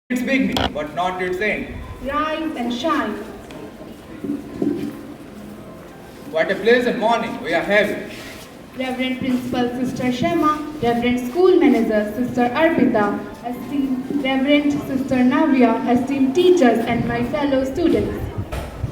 its beginning, but not its end. Rise and shine. What a pleasant morning we are having. Reverend Principal Sister Shema, Reverend School Manager Sister Arpita, esteemed Reverend Sister Navya, esteemed teachers and my fellow students.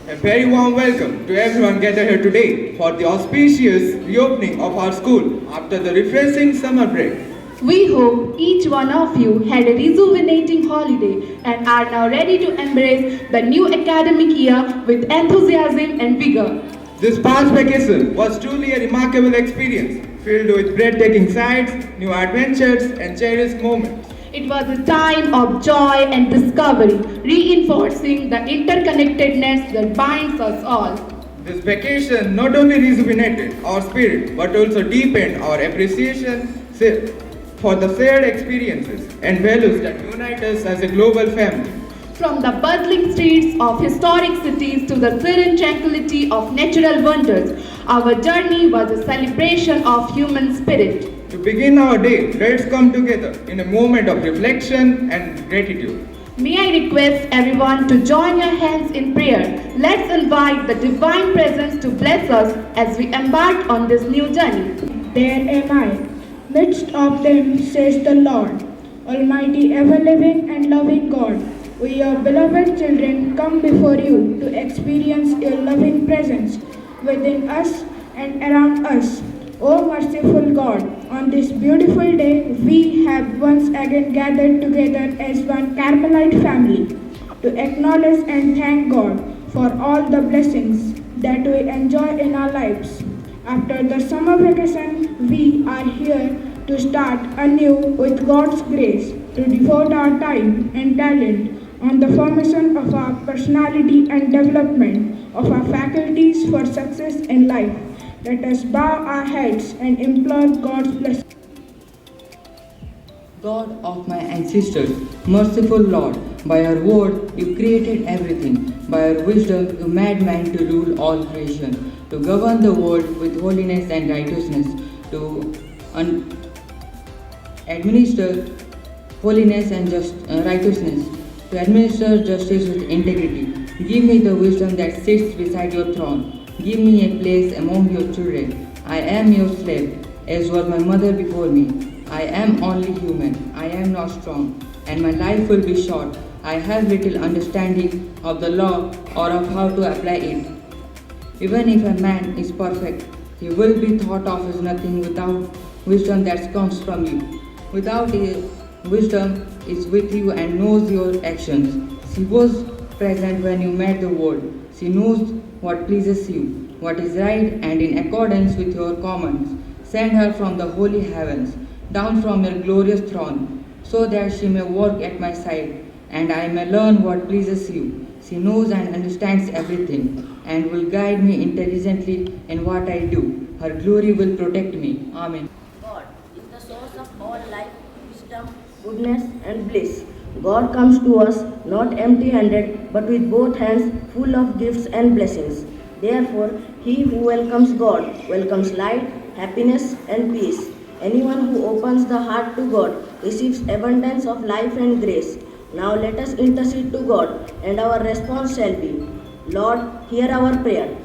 A very warm welcome to everyone gathered here today for the auspicious reopening of our school after the refreshing summer break. We hope each one of you had a rejuvenating holiday and are now ready to embrace the new academic year with enthusiasm and vigor. This past vacation was truly a remarkable experience, filled with breathtaking sights, new adventures, and cherished moments. It was a time of joy and discovery, reinforcing the interconnectedness that binds us all. This vacation not only rejuvenated our spirit but also deepened our appreciation for the shared experiences and values that unite us as a global family. From the bustling streets of historic cities to the serene tranquility of natural wonders, our journey was a celebration of human spirit. To begin our day, let's come together in a moment of reflection and gratitude. May I request everyone to join your hands in prayer. Let's invite the divine presence to bless us as we embark on this new journey. There am I, midst of them, says the Lord, Almighty, ever-living and loving God. We, your beloved children, come before you to experience your loving presence within us and around us. O merciful God, on this beautiful day, we have once again gathered together as one Carmelite family to acknowledge and thank God for all the blessings that we enjoy in our lives. After the summer vacation, we are here to start anew with God's grace to devote our time and talent on the formation of our personality and development of our faculties for success in life. Let us bow our heads and implore God's blessing. God of my ancestors, merciful Lord, by your word you created everything. By your wisdom you made man to rule all creation, to govern the world with holiness and righteousness, to administer holiness and righteousness, to administer justice with integrity. Give me the wisdom that sits beside your throne. Give me a place among your children. I am your slave, as was my mother before me. I am only human. I am not strong, and my life will be short. I have little understanding of the law or of how to apply it. Even if a man is perfect, he will be thought of as nothing without wisdom that comes from you. Without wisdom is with you and knows your actions. She was present when you made the world. She knows what pleases you, what is right and in accordance with your commands. Send her from the holy heavens, down from your glorious throne, so that she may work at my side, and I may learn what pleases you. She knows and understands everything, and will guide me intelligently in what I do. Her glory will protect me. Amen. God is the source of all life, wisdom, goodness, and bliss. God comes to us not empty-handed, but with both hands full of gifts and blessings. Therefore, he who welcomes God welcomes light, happiness, and peace. Anyone who opens the heart to God receives abundance of life and grace. Now let us intercede to God, and our response shall be, Lord, hear our prayer.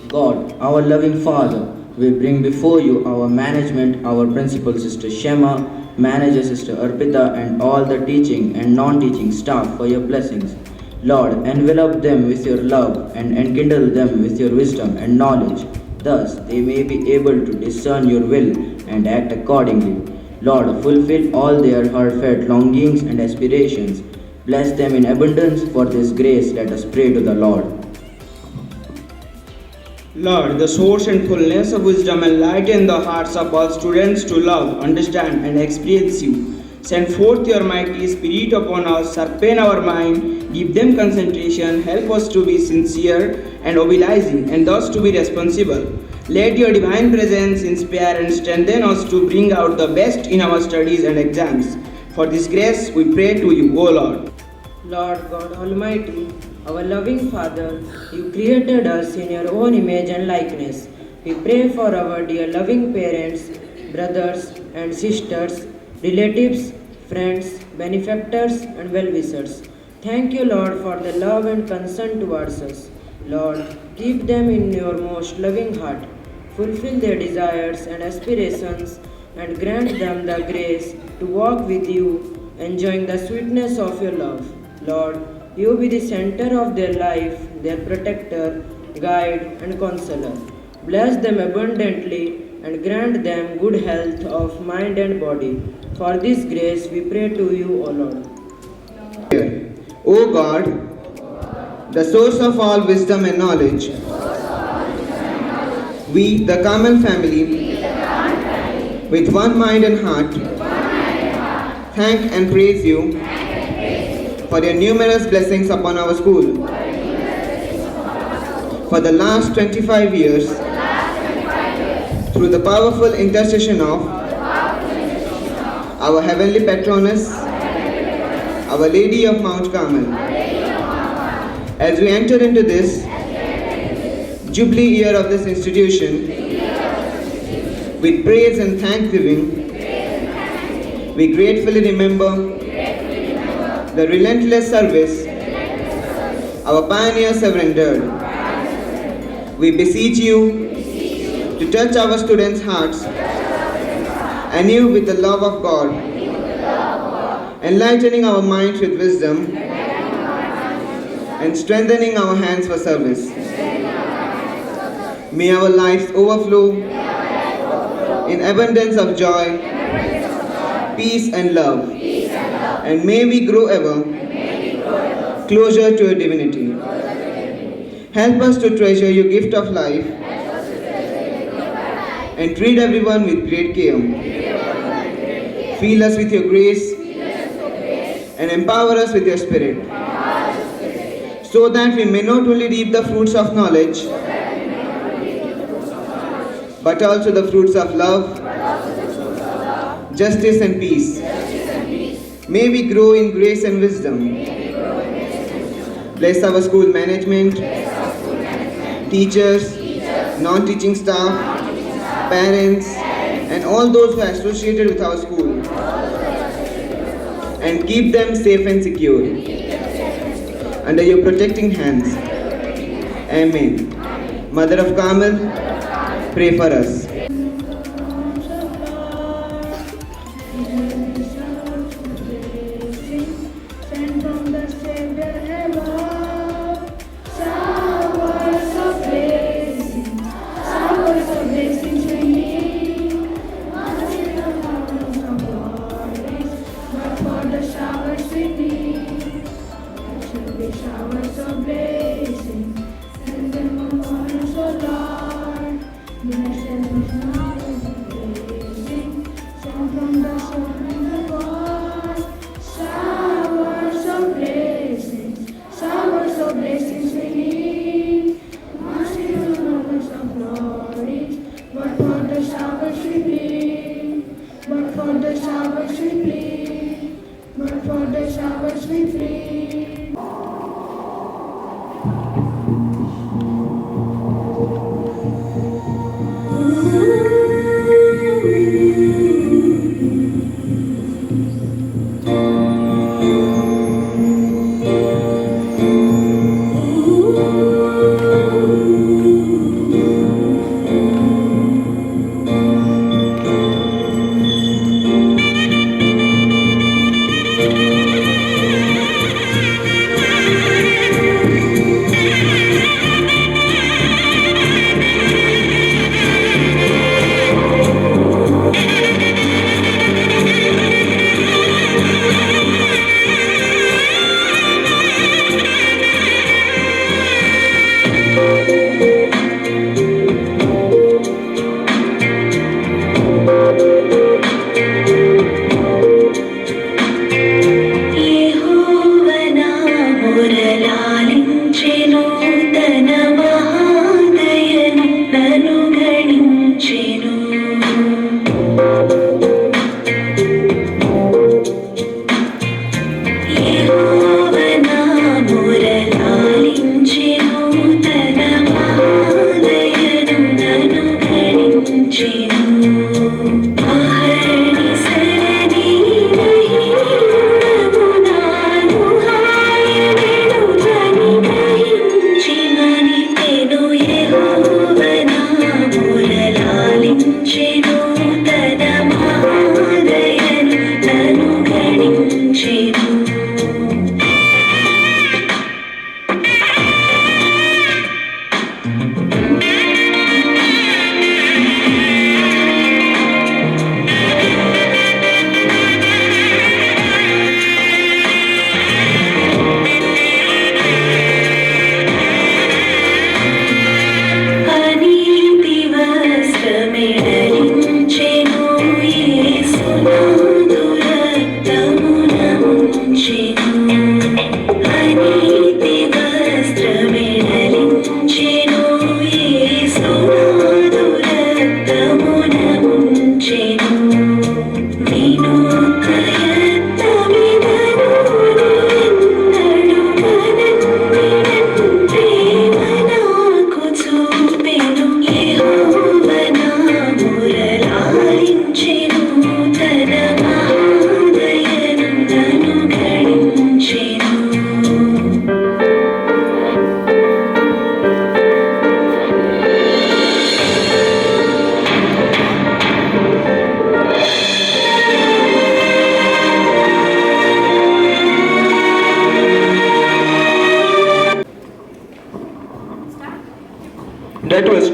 God, our loving Father, we bring before you our management, our principal Sister Shema, manager Sister Arpita, and all the teaching and non-teaching staff for your blessings. Lord, envelop them with your love and enkindle them with your wisdom and knowledge. Thus, they may be able to discern your will and act accordingly. Lord, fulfill all their heartfelt longings and aspirations. Bless them in abundance. For this grace, let us pray to the Lord. Lord, the source and fullness of wisdom, enlighten the hearts of all students to love, understand, and experience you. Send forth your mighty Spirit upon us, sharpen our mind, give them concentration, help us to be sincere and obliging, and thus to be responsible. Let your divine presence inspire and strengthen us to bring out the best in our studies and exams. For this grace we pray to you, O Lord. Lord God Almighty, our loving Father, you created us in your own image and likeness. We pray for our dear loving parents, brothers and sisters, relatives, friends, benefactors, and well wishers. Thank you, Lord, for the love and concern towards us. Lord, keep them in your most loving heart. Fulfill their desires and aspirations and grant them the grace to walk with you, enjoying the sweetness of your love. Lord, you be the center of their life, their protector, guide, and consoler. Bless them abundantly and grant them good health of mind and body. For this grace we pray to you, O Lord. O God, the source of all wisdom and knowledge, we, the Carmel family, with one mind and heart, thank and praise you for your numerous blessings upon our school. For the last 25 years, through the powerful intercession of our heavenly patroness, Our Lady of Mount Carmel, as we enter into this Jubilee year of this institution, with praise and thanksgiving, we gratefully remember the relentless service our pioneers have rendered. We beseech you to touch our students' hearts anew with the love of God, enlightening our minds with wisdom, and strengthening our hands for service. May our lives overflow in abundance of joy, peace and love, and may we grow ever closer to your divinity. Help us to treasure your gift of life and treat everyone with great care. Fill us with your grace and empower us with your spirit, so that we may not only reap the fruits of knowledge, but also the fruits of love, justice and peace. May we grow in grace and wisdom. Bless our school management, teachers, non-teaching staff, parents, and all those who are associated with our school, and keep them safe and secure under your protecting hands. Amen. Mother of Carmel, pray for us. Sent from the Savior above, showers of blessings we need. Mercy the mountains of glories, but for the showers we need. There should be showers of blessings, send them upon us, O Lord. Blessed be showers of blessings, sent from the sovereign God. Showers of blessings we need. Mercy the mountains of glories, but for the showers we plead. But for the showers we plead. But for the showers we plead.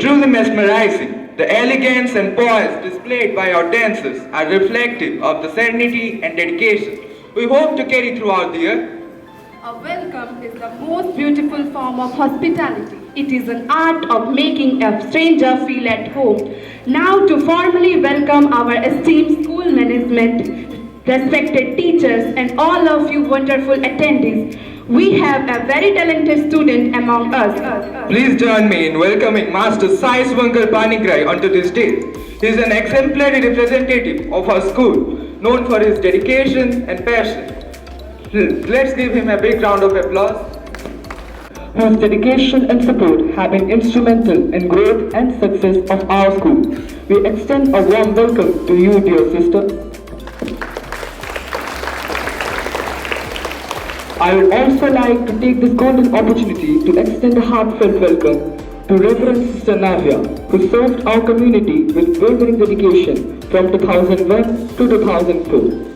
truly mesmerizing. The elegance and poise displayed by our dancers are reflective of the serenity and dedication we hope to carry throughout the year. A welcome is the most beautiful form of hospitality. It is an art of making a stranger feel at home. Now to formally welcome our esteemed school management, respected teachers and all of you wonderful attendees. We have a very talented student among us. Please join me in welcoming Master Sai Swankar Panigrai onto the stage. He is an exemplary representative of our school, known for his dedication and passion. Let's give him a big round of applause. Whose dedication and support have been instrumental in growth and success of our school. We extend a warm welcome to you, dear sister. I would also like to take this golden opportunity to extend a heartfelt welcome to Reverend Sister Navya, who served our community with wavering dedication from 2001 to 2004.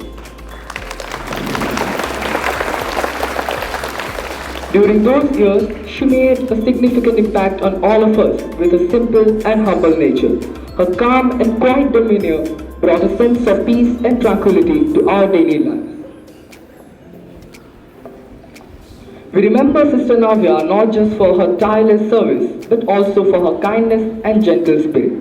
During those years, she made a significant impact on all of us with a simple and humble nature. Her calm and quiet demeanor brought a sense of peace and tranquility to our daily lives. We remember Sister Navya not just for her tireless service, but also for her kindness and gentle spirit.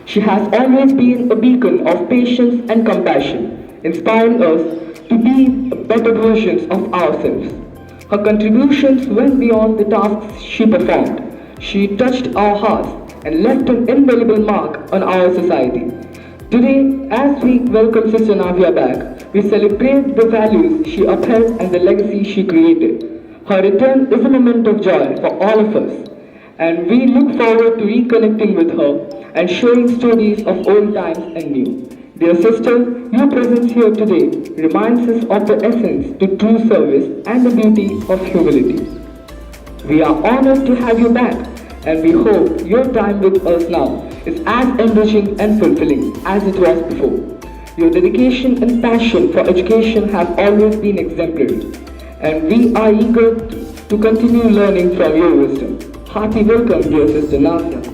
She has always been a beacon of patience and compassion, inspiring us to be better versions of ourselves. Her contributions went beyond the tasks she performed. She touched our hearts and left an indelible mark on our society. Today, as we welcome Sister Navya back, we celebrate the values she upheld and the legacy she created. Her return is a moment of joy for all of us, and we look forward to reconnecting with her and sharing stories of old times and new. Dear sister, your presence here today reminds us of the essence to true service and the beauty of humility. We are honored to have you back, and we hope your time with us now is as enriching and fulfilling as it was before. Your dedication and passion for education have always been exemplary, and we are eager to continue learning from your wisdom. Hearty welcome, dear Sister Navya.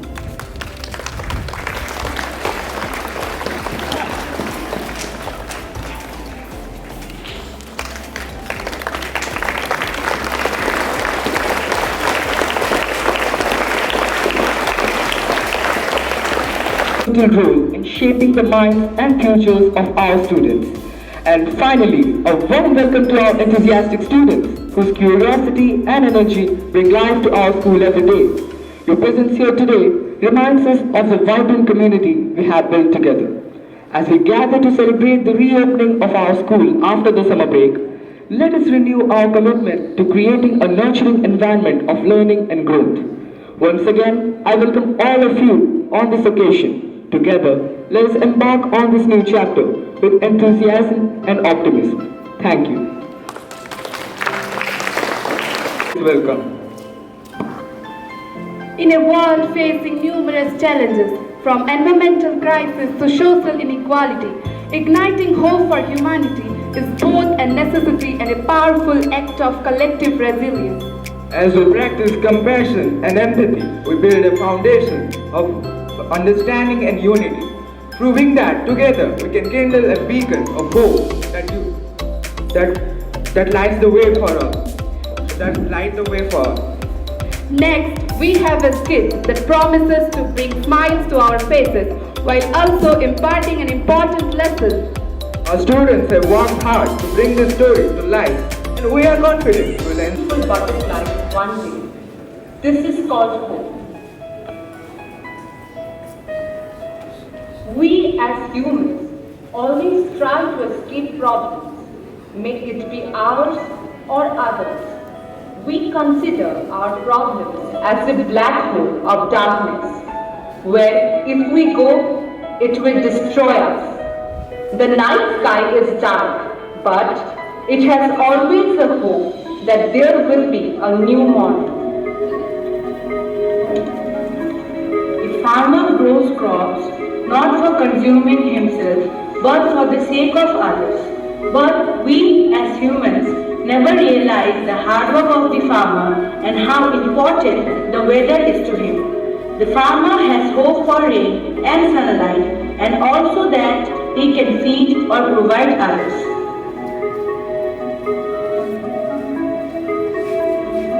Role in shaping the minds and futures of our students. And finally, a warm welcome to our enthusiastic students, whose curiosity and energy bring life to our school every day. Your presence here today reminds us of the vibrant community we have built together. As we gather to celebrate the reopening of our school after the summer break, let us renew our commitment to creating a nurturing environment of learning and growth. Once again, I welcome all of you on this occasion. Together, let us embark on this new chapter with enthusiasm and optimism. Thank you. Welcome. In a world facing numerous challenges, from environmental crisis to social inequality, igniting hope for humanity is both a necessity and a powerful act of collective resilience. As we practice compassion and empathy, we build a foundation of understanding and unity, proving that together we can kindle a beacon of hope that lights the way for us. Next, we have a skit that promises to bring smiles to our faces while also imparting an important lesson. Our students have worked hard to bring this story to life, and we are confident we will end. Butterfly one day. This is called hope. We as humans always try to escape problems, make it be ours or others. We consider our problems as a black hole of darkness, where if we go, it will destroy us. The night sky is dark, but it has always a hope that there will be a new morning. A farmer grows crops not for consuming himself, but for the sake of others. But we as humans never realize the hard work of the farmer and how important the weather is to him. The farmer has hope for rain and sunlight, and also that he can feed or provide others.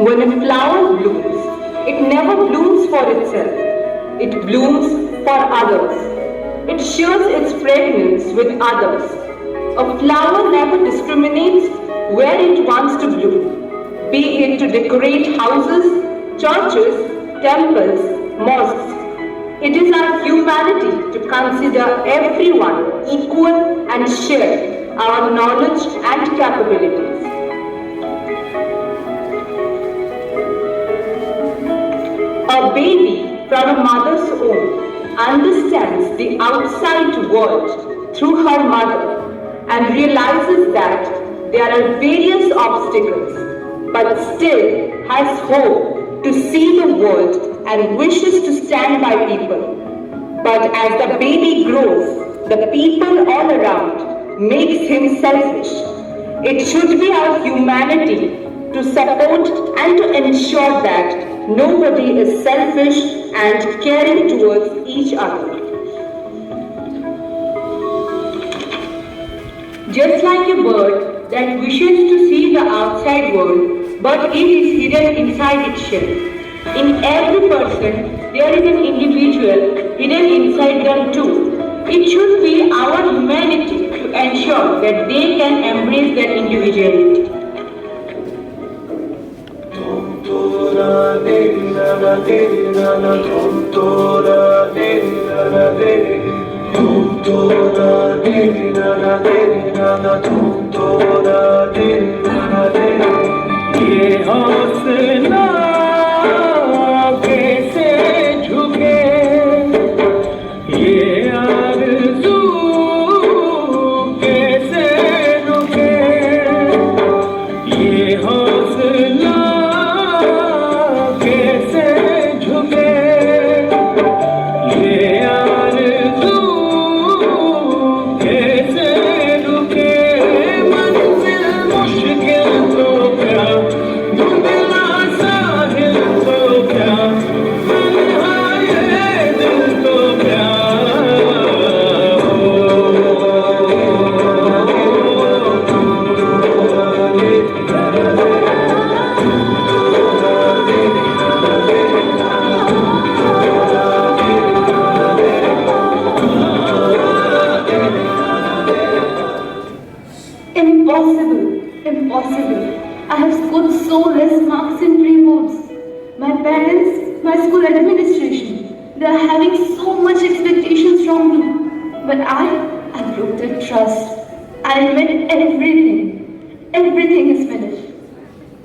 When a flower blooms, it never blooms for itself. It blooms for others. It shares its fragrance with others. A flower never discriminates where it wants to bloom, be it to decorate houses, churches, temples, mosques. It is our humanity to consider everyone equal and share our knowledge and capabilities. A baby from a mother's womb understands the outside world through her mother and realizes that there are various obstacles, but still has hope to see the world and wishes to stand by people. But as the baby grows, the people all around makes him selfish. It should be our humanity to support and to ensure that nobody is selfish and caring towards each other. Just like a bird that wishes to see the outside world, but it is hidden inside its shell. In every person, there is an individual hidden inside them too. It should be our humanity to ensure that they can embrace their individuality. ये हौसला कैसे झुके, ये आरज़ू कैसे रुके, ये हौसला कैसे झुके, ये आरज़ू कैसे रुके। मंजिल मुश्किल तो क्या, धुंधला साहिल तो क्या, तन्हाए दिल तो क्या। Impossible. I have scored so less marks in pre-boards. My parents, my school administration, they are having so much expectations from me. But I broke their trust. I admit everything. Everything is finished.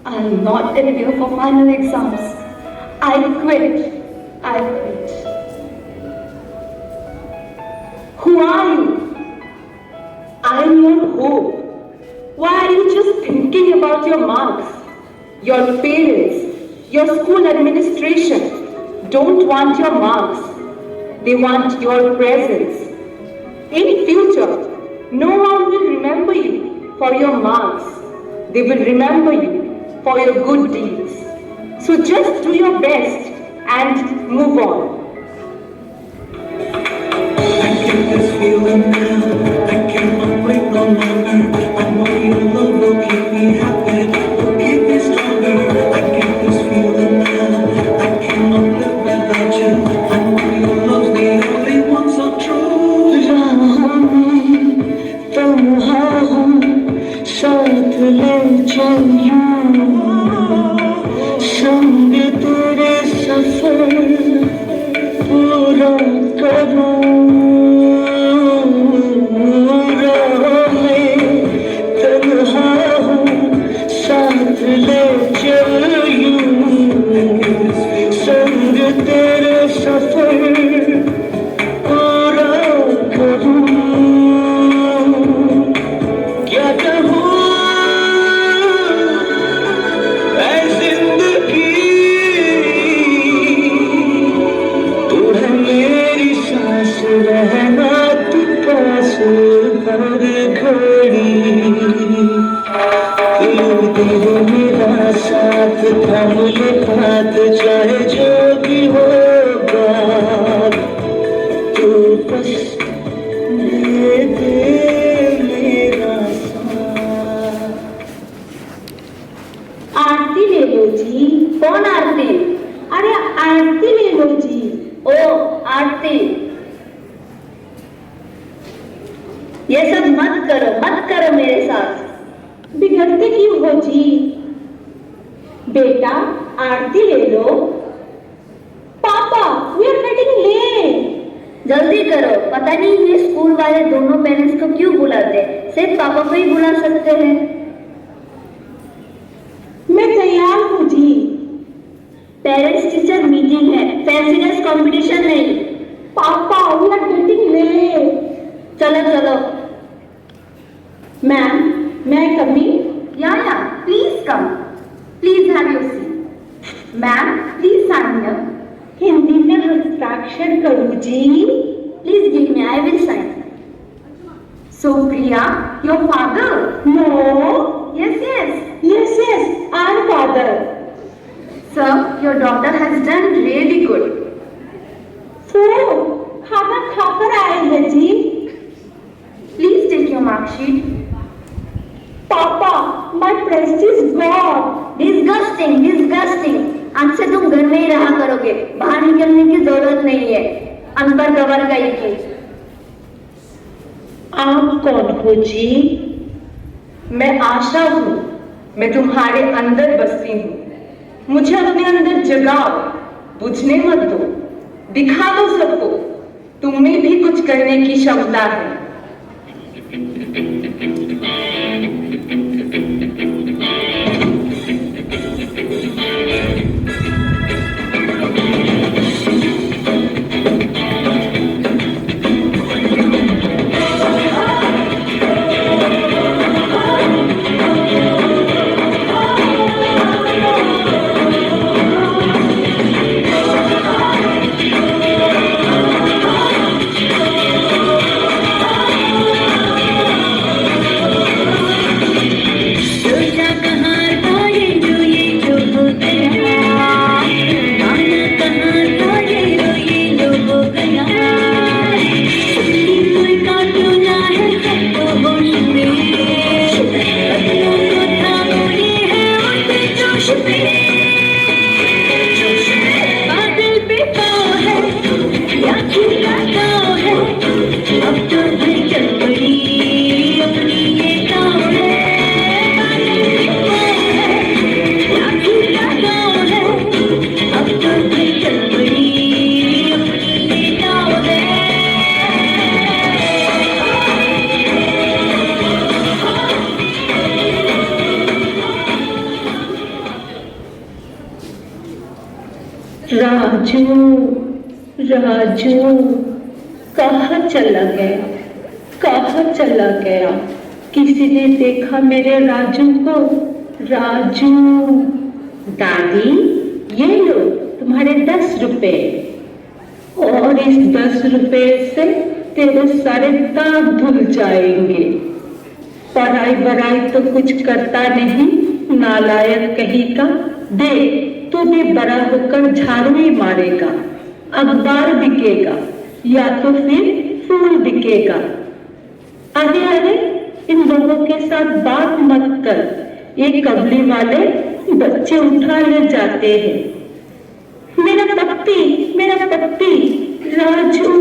I am not appear for final exams. I quit. I quit. Who are you? I am your hope. Why are you just thinking about your marks? Your parents, your school administration don't want your marks. They want your presence. In future, no one will remember you for your marks. They will remember you for your good deeds. So just do your best and move on. I get this feeling now, I cannot wait no longer. I know your love will keep me happy, will keep me stronger. I get this feeling now, I cannot live without you. I know your love's the only one so true. राहों में तन्हा हूँ, साथ ले चलूं, संग तेरे सफर पूरा करूं। आरती। ये सब मत करो मेरे साथ। बिगड़ते क्यों हो जी? बेटा आरती ले लो। पापा वी आर गेटिंग लेट। जल्दी करो, पता नहीं ये स्कूल वाले दोनों पेरेंट्स को क्यों बुलाते, सिर्फ पापा को ही बुला सकते हैं। मैं तैयार हूँ जी। पेरेंट्स टीचर मीटिंग है, फैंसी ड्रेस कंपटीशन नहीं। पापा वी आर गेटिंग लेट। चलो। Ma'am may come in? Yeah please come, please have your seat. Ma'am please sign here. Hindi में हस्ताक्षर करूँ जी? Please give me, I will sign. So Priya, your father? No. Yes, Our father. Sir, your daughter has done really good. So खाना खाकर आए हैं जी। Please take your mark sheet. पापा, my prestige is gone. Disgusting. आज से तुम घर में ही रहा करोगे, बाहर निकलने की जरूरत नहीं है। अनपढ़ गवर गई की। आप कौन हो जी? मैं आशा हूँ, मैं तुम्हारे अंदर बसती हूँ। मुझे अपने अंदर जगाओ, बुझने मत दो, दिखा दो सबको, तुम में भी कुछ करने की क्षमता है। राजू कहाँ चला गया? किसी ने देखा मेरे राजू को? राजू। दादी ये लो तुम्हारे 10 रुपए, और इस 10 रुपए से तेरे सारे दाग धुल जाएंगे। पढ़ाई तो कुछ करता नहीं, नालायक कहीं का। दे, तू भी बड़ा होकर झाड़ू ही मारेगा, अखबार बिकेगा या तो फिर फूल बिकेगा। अरे इन लोगों के साथ बात मत कर, ये कबली वाले बच्चे उठा ले जाते हैं। मेरा पप्पी राजू,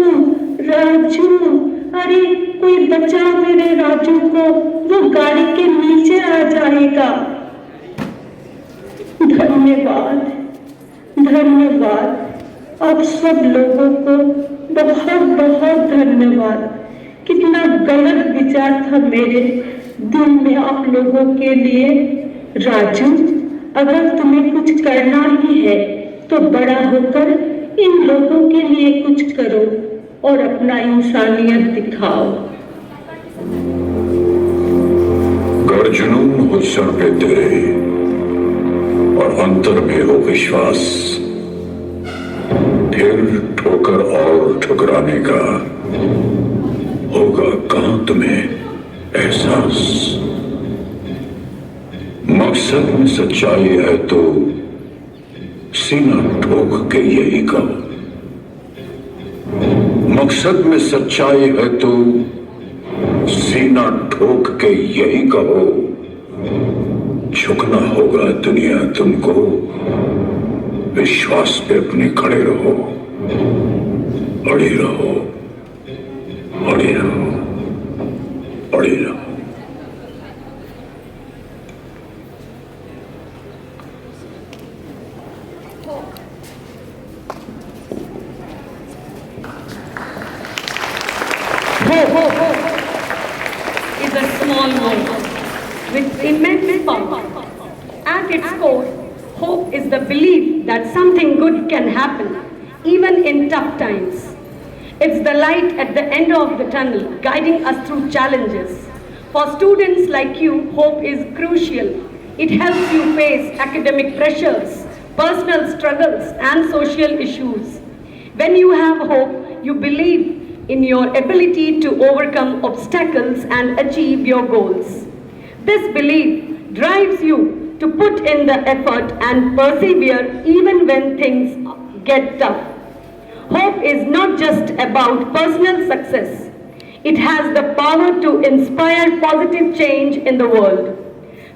अरे कोई बचाओ मेरे राजू को, वो गाड़ी के नीचे आ जाएगा। धन्यवाद आप सब लोगों को, बहुत धन्यवाद। कितना गलत विचार था मेरे दिल में आप लोगों के लिए। राजू, अगर तुम्हें कुछ करना ही है तो बड़ा होकर इन लोगों के लिए कुछ करो और अपना इंसानियत दिखाओ। जुनून हो सर पे तेरे और अंतर में हो विश्वास, फिर ठोकर और ठुकराने का होगा कहां तुम्हें एहसास। मकसद में सच्चाई है तो सीना ठोक के यही कहो। मकसद में सच्चाई है तो सीना ठोक के यही कहो। झुकना होगा दुनिया तुमको, विश्वास पे अपने खड़े रहो। पढ़ी रहो, पढ़ी रहो, पढ़ी रहो। Is a small word with immense power. At its core, hope is the belief that something good can happen, even in tough times. It's the light at the end of the tunnel, guiding us through challenges. For students like you, hope is crucial. It helps you face academic pressures, personal struggles, and social issues. When you have hope, you believe in your ability to overcome obstacles and achieve your goals. This belief drives you to put in the effort and persevere even when things get tough. Hope is not just about personal success. It has the power to inspire positive change in the world.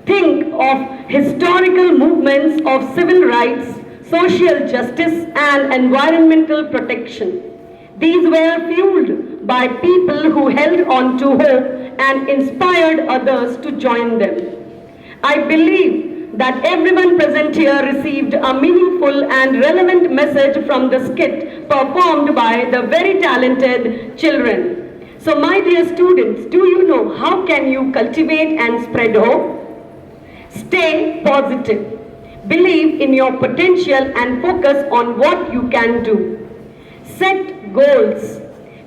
Think of historical movements of civil rights, social justice, and environmental protection. These were fueled by people who held on to hope and inspired others to join them. I believe that everyone present here received a meaningful and relevant message from the skit performed by the very talented children. So my dear students, do you know how can you cultivate and spread hope? Stay positive. Believe in your potential and focus on what you can do. Set goals.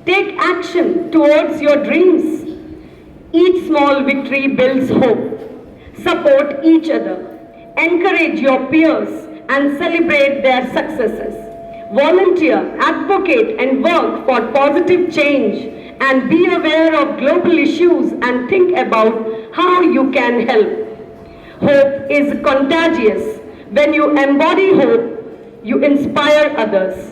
Take action towards your dreams. Each small victory builds hope. Support each other. Encourage your peers and celebrate their successes. Volunteer, advocate, and work for positive change. And be aware of global issues and think about how you can help. Hope is contagious. When you embody hope, you inspire others.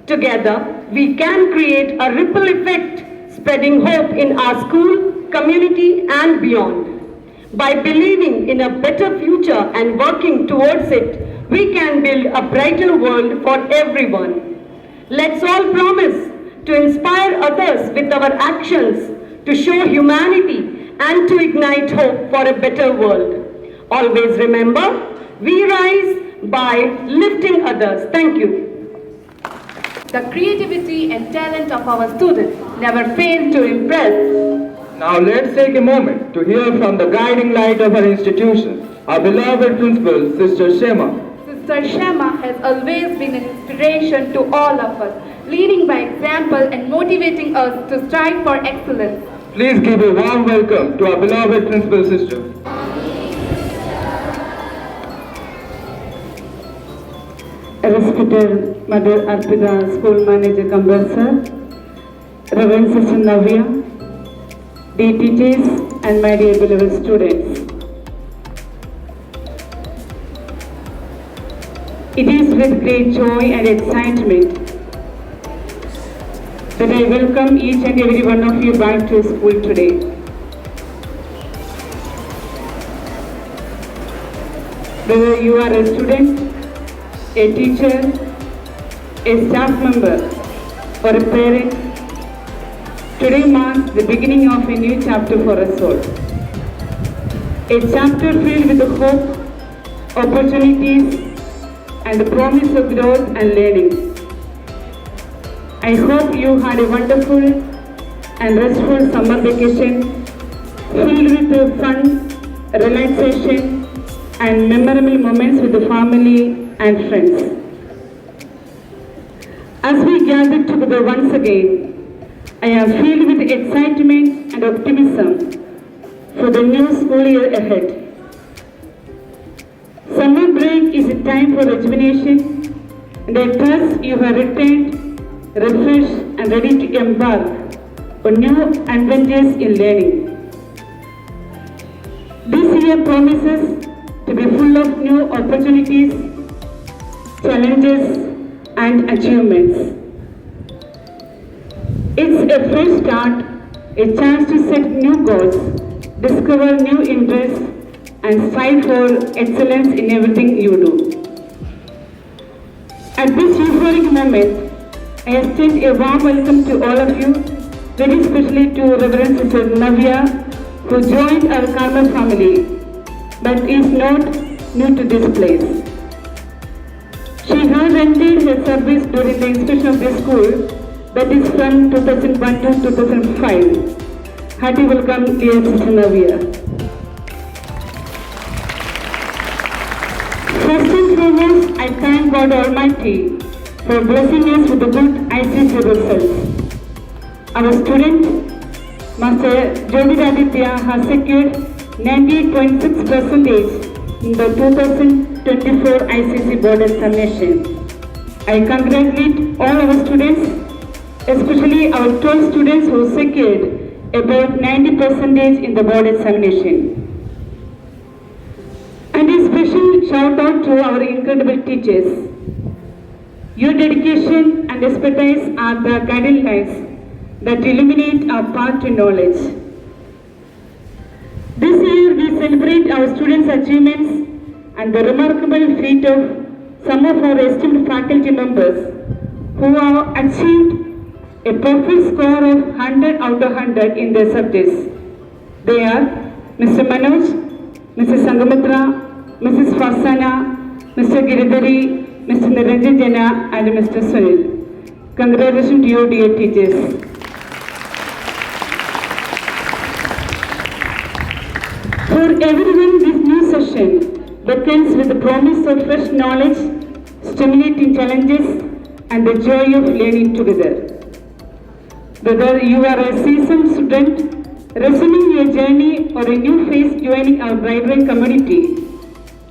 Together, we can create a ripple effect, spreading hope in our school, community, and beyond. By believing in a better future and working towards it, we can build a brighter world for everyone. Let's all promise to inspire others with our actions, to show humanity, and to ignite hope for a better world. Always remember, we rise by lifting others. Thank you. The creativity and talent of our students never fail to impress. Now let's take a moment to hear from the guiding light of our institution, our beloved principal, Sister Shema. Sister Shema has always been an inspiration to all of us, leading by example and motivating us to strive for excellence. Please give a warm welcome to our beloved principal sister. Respected Mother Arpita, School Manager Kambal Sir, Reverend Sister Navya, dear teachers and my dear beloved students. It is with great joy and excitement that I welcome each and every one of you back to school today. Whether you are a student, a teacher, a staff member, or a parent, today marks the beginning of a new chapter for us all. A chapter filled with hope, opportunities, and the promise of growth and learning. I hope you had a wonderful and restful summer vacation filled with fun, relaxation, and memorable moments with the family and friends. As we gather together once again, I am filled with excitement and optimism for the new school year ahead. Summer break is a time for rejuvenation, and I trust you have returned, refreshed, and ready to embark on new adventures in learning. This year promises to be full of new opportunities, challenges, and achievements. It's a fresh start, a chance to set new goals, discover new interests, and strive for excellence in everything you do. At this euphoric moment, I extend a warm welcome to all of you, very especially to Reverend Sister Navya, who joined our Carmel family, but is not new to this place. She has ended her service during the inspection of this school, that is from 2001 to 2005. Hearty welcome, dear Sister Navya. First and foremost, I thank God Almighty for blessing us with the good ICC results. Our student, Master Jodi Raditya, has secured 98.6% in the 2024 ICC board examination. I congratulate all our students, especially our 12 students who secured about 90% in the board examination. And a special shout out to our incredible teachers. Your dedication and expertise are the guiding lights that illuminate our path to knowledge. This year we celebrate our students' achievements and the remarkable feat of some of our esteemed faculty members who have achieved a perfect score of 100 out of 100 in their subjects. They are Mr. Manoj, Mrs. Sangamitra, Mrs. Farsana, Mr. Giridhari, Mr. Niranjan Jana and Mr. Sunil. Congratulations to you, dear teachers. For everyone, this new session begins with the promise of fresh knowledge, stimulating challenges, and the joy of learning together. Whether you are a seasoned student, resuming your journey, or a new face joining our vibrant community,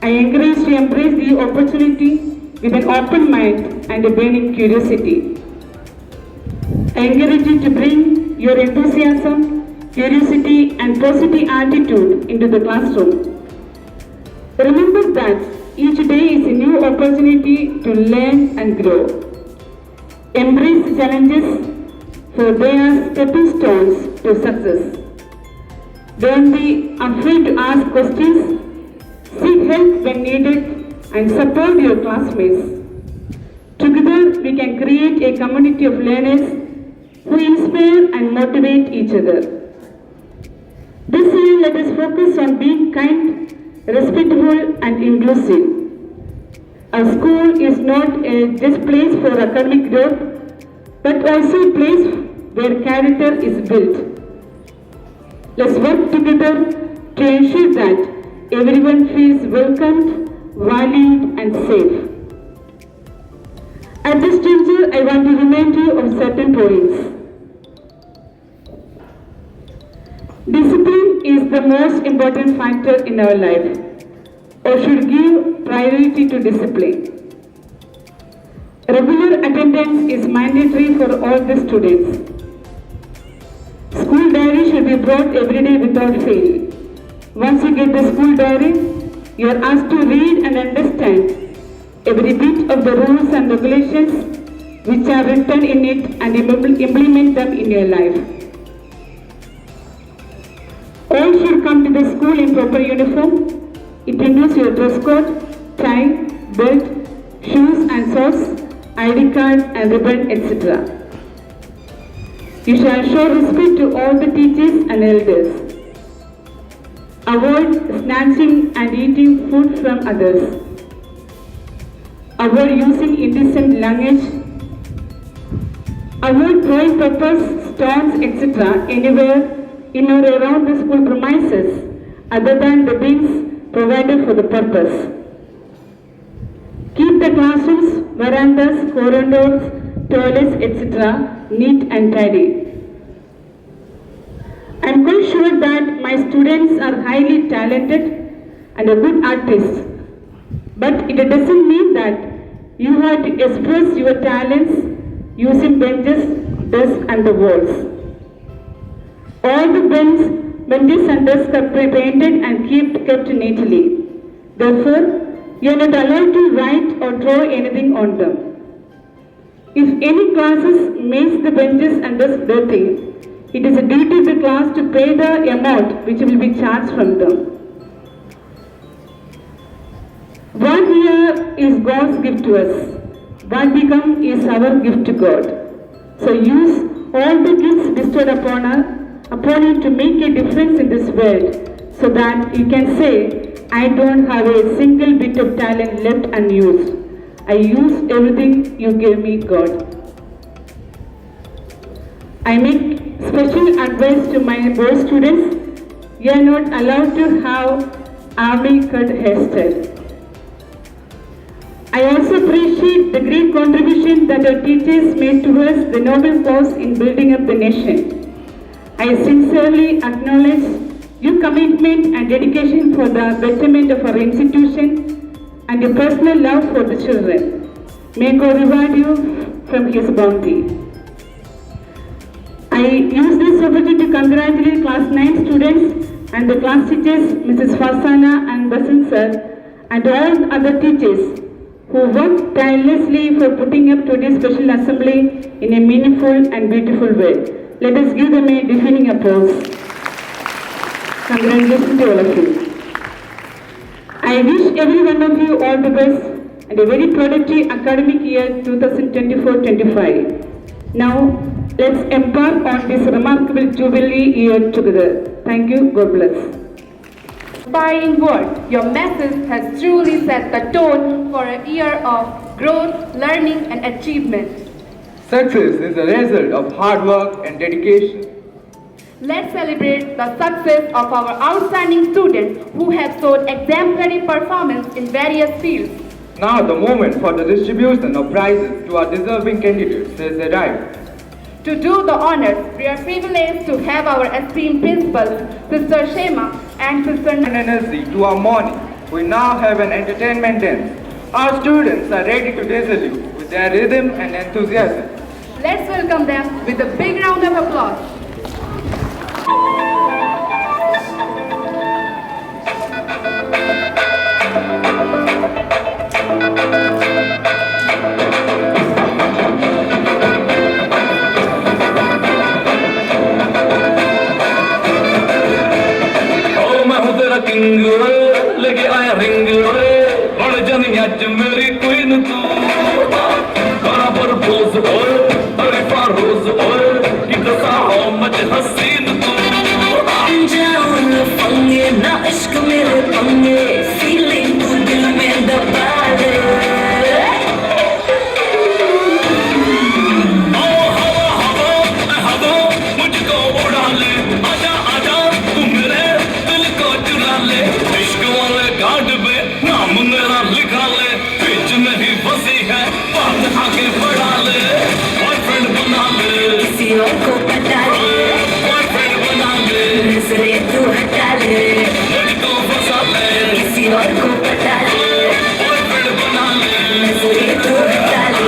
I encourage you to embrace the opportunity with an open mind and a burning curiosity. I encourage you to bring your enthusiasm, curiosity, and positive attitude into the classroom. Remember that each day is a new opportunity to learn and grow. Embrace challenges, for they are stepping stones to success. Don't be afraid to ask questions, seek help when needed, and support your classmates. Together, we can create a community of learners who inspire and motivate each other. This year, let us focus on being kind, respectful, and inclusive. Our school is not just a place for academic growth, but also a place where character is built. Let's work together to ensure that everyone feels welcomed, valued, and safe. At this juncture, I want to remind you of certain points. Discipline is the most important factor in our life, or should give priority to discipline. Regular attendance is mandatory for all the students. School diary should be brought every day without fail. Once you get the school diary, you are asked to read and understand every bit of the rules and regulations which are written in it and implement them in your life. All should come to the school in proper uniform. It includes your dress code, tie, belt, shoes and socks, ID card and ribbon, etc. You shall show respect to all the teachers and elders. Avoid snatching and eating food from others. Avoid using indecent language. Avoid throwing peppers, stones, etc. anywhere in or around the school premises other than the bins provided for the purpose. Keep the classrooms, verandas, corridors, toilets, etc. neat and tidy. I am quite sure that my students are highly talented and a good artists, but it doesn't mean that you have to express your talents using benches, desks and the walls. All the benches and desks are painted and kept neatly. Therefore, you are not allowed to write or draw anything on them. If any classes makes the benches and desks dirty, it is a duty of the class to pay the amount which will be charged from them. What we are is God's gift to us. What become is our gift to God. So use all the gifts bestowed upon you to make a difference in this world, so that you can say, I don't have a single bit of talent left unused. I use everything you give me, God. I make special advice to my boy students. You are not allowed to have army cut hairstyle. I also appreciate the great contribution that our teachers made towards the noble cause in building up the nation. I sincerely acknowledge your commitment and dedication for the betterment of our institution and your personal love for the children. May God reward you from His bounty. I use this opportunity to congratulate class 9 students and the class teachers, Mrs. Farsana and Basan sir, and all other teachers who worked tirelessly for putting up today's special assembly in a meaningful and beautiful way. Let us give them a deafening applause. Congratulations to all of you. I wish every one of you all the best and a very productive academic year 2024-25. Now, let's embark on this remarkable jubilee year together. Thank you. God bless. Inspiring word, your message has truly set the tone for a year of growth, learning and achievement. Success is a result of hard work and dedication. Let's celebrate the success of our outstanding students who have shown exemplary performance in various fields. Now the moment for the distribution of prizes to our deserving candidates has arrived. To do the honors, we are privileged to have our esteemed principals, Sister Shema and Sister Energy to our morning. We now have an entertainment dance. Our students are ready to dazzle you with their rhythm and enthusiasm. Let's welcome them with a big round of applause. King लगे आया ring बड़ जानी अज मेरी queen तू बराबर pose ओए तरीफा रोज ओए कि दसा हो मच हसीन तू जाऊं न पंगे ना इश्क मेरे पंगे फीलिंग तू दिल में दबा दे को पटा ले बॉयफ्रेंड बना ले नजरे तू हटा ले लड़कों फंसा ले किसी और को पटा ले बॉयफ्रेंड बना ले नजरे तू हटा ले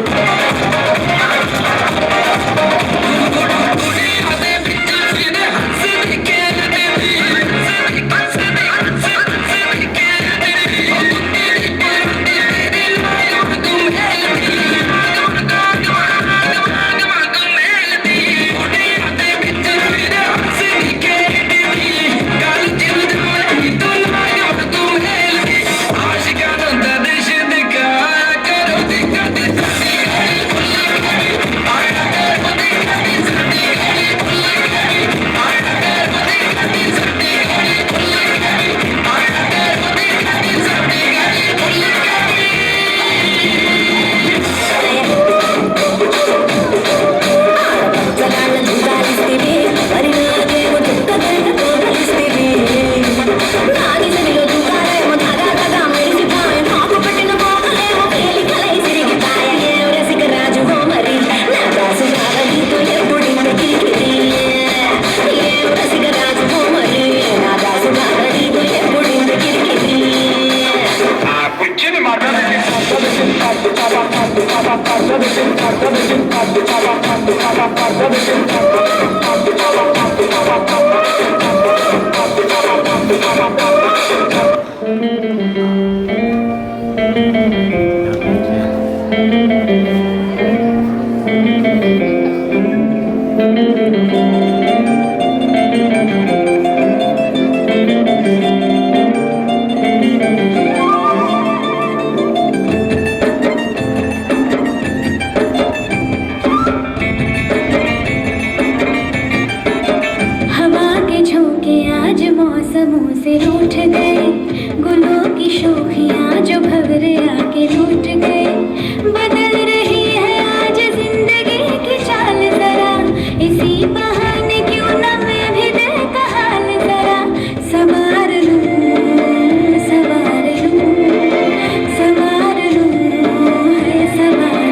बहाने क्यों ना मैं भी दिल का हाल जरा संवार लूं, संवार लूं, संवार लूं, है संवार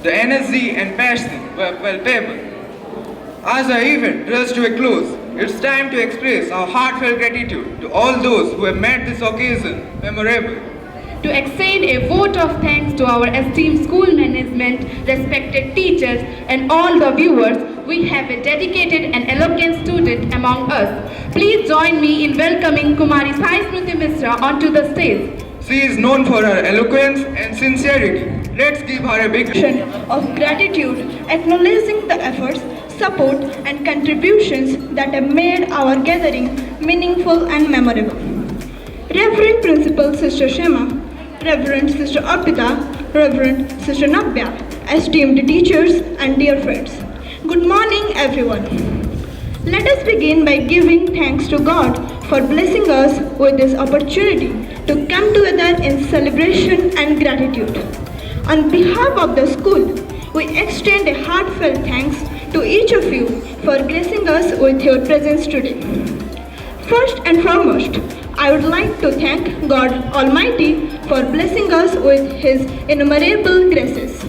The energy and passion were palpable. As the event draws to a close, it's time to express our heartfelt gratitude to all those who have made this occasion memorable. To extend a vote of thanks to our esteemed school management, respected teachers, and all the viewers, we have a dedicated and eloquent student among us. Please join me in welcoming Kumari Sai Smriti Misra onto the stage. She is known for her eloquence and sincerity. Let's give her a big of gratitude, acknowledging the efforts support, and contributions that have made our gathering meaningful and memorable. Reverend Principal Sister Shema, Reverend Sister Arpita, Reverend Sister Nabya, esteemed teachers and dear friends. Good morning, everyone. Let us begin by giving thanks to God for blessing us with this opportunity to come together in celebration and gratitude. On behalf of the school, we extend a heartfelt thanks to each of you for gracing us with your presence today. First and foremost, I would like to thank God Almighty for blessing us with His innumerable graces.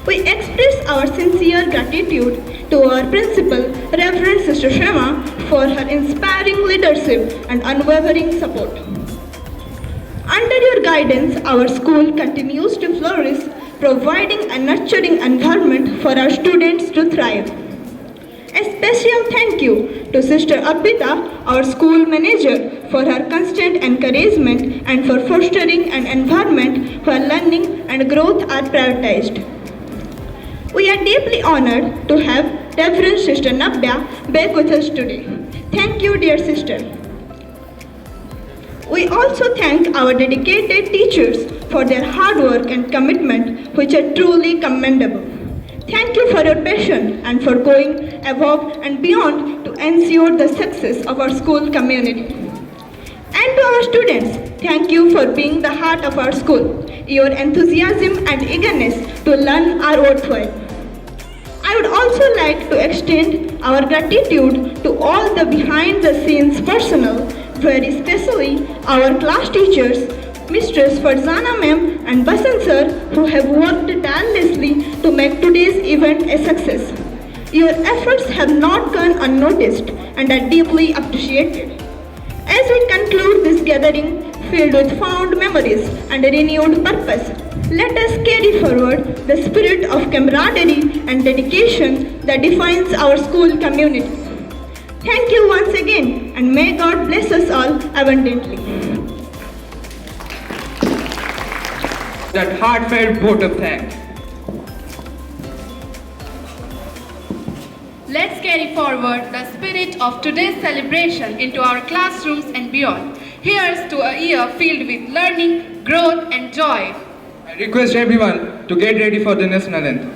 We express our sincere gratitude to our principal, Reverend Sister Shema, for her inspiring leadership and unwavering support. Under your guidance, our school continues to flourish, providing a nurturing environment for our students to thrive. A special thank you to Sister Arpita, our school manager, for her constant encouragement and for fostering an environment where learning and growth are prioritized. We are deeply honored to have Reverend Sister Nabya back with us today. Thank you, dear sister. We also thank our dedicated teachers for their hard work and commitment, which are truly commendable. Thank you for your passion and for going above and beyond to ensure the success of our school community. And to our students, thank you for being the heart of our school. Your enthusiasm and eagerness to learn are worthwhile. I would also like to extend our gratitude to all the behind-the-scenes personnel, very especially our class teachers, Mistress Farzana Ma'am and Basant Sir, who have worked tirelessly to make today's event a success. Your efforts have not gone unnoticed and are deeply appreciated. As we conclude this gathering filled with fond memories and a renewed purpose, let us carry forward the spirit of camaraderie and dedication that defines our school community. Thank you once again, and may God bless us all abundantly. That heartfelt vote of thanks. Let's carry forward the spirit of today's celebration into our classrooms and beyond. Here's to a year filled with learning, growth, and joy. I request everyone to get ready for the national anthem.